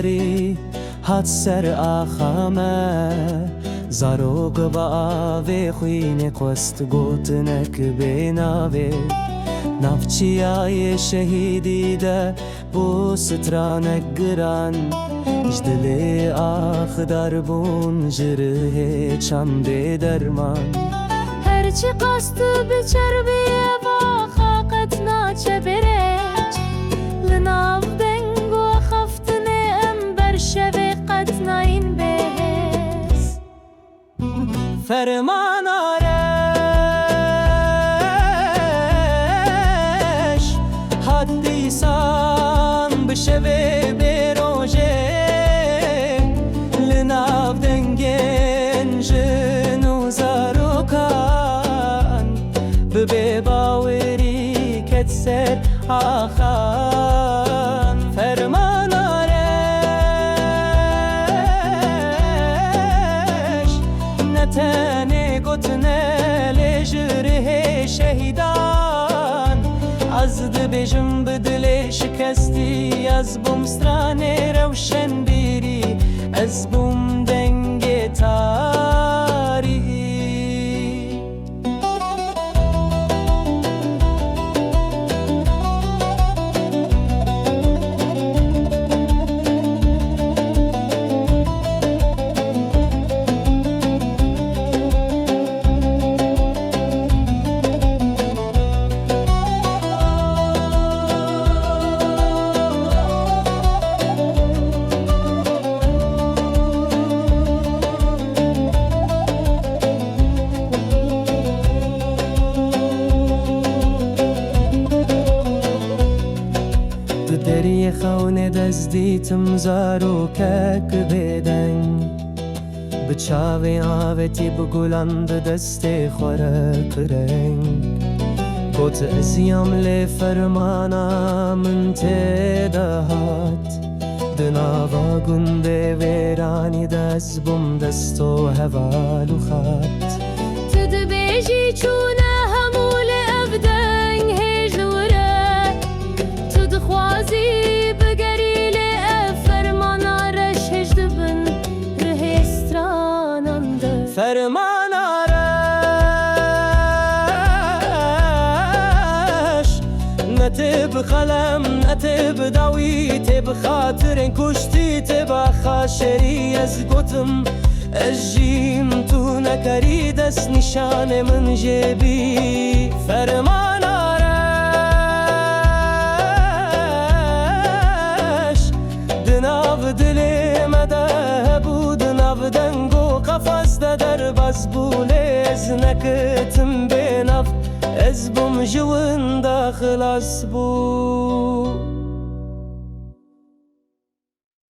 یاری هات سر آخامه زاروگ با آوی خوین قست گوتنک بیناوی نفچیای شهیدی ده بو سترانک گران جدلی آخ دربون جره چند درمان هرچی قست بچربیه با خاقت ناچه برج لناو دنگو خفتنه امبر شوی قطناین بهز فرمان آرش حدی سان بشوی بروژه لناو دنگن جنو زاروکان ببی باوری کت سر آخان فرمان آرش نتنه گتنه لجره شهیدان از دبیجم بدل شکستی از بوم سترانه روشن بیری از بوم دنگ تاری دری خونه دزدیتم زاروکک بدن بچاوی آوتی بگلان دست خوره کرنگ گوت ازیم لی فرمانا من تدهات دناوا گنده ویرانی دست بم دستو هوالو خط تدبیجی چونه همول افدنگ هجوره تدخوازی بگریل فرمان آرش هجدبن رهستراننده فرمان آرش نتب خلم نتب داوی تب خاطرین کشتی تب خاشری از گوتم اجیم تو نکری دست نشان من جبی فرمان آرش دناو دلی مده بود ناو دنگو قفص ده در باز بوله از نکتم بیناف از بوم جوان داخل از بود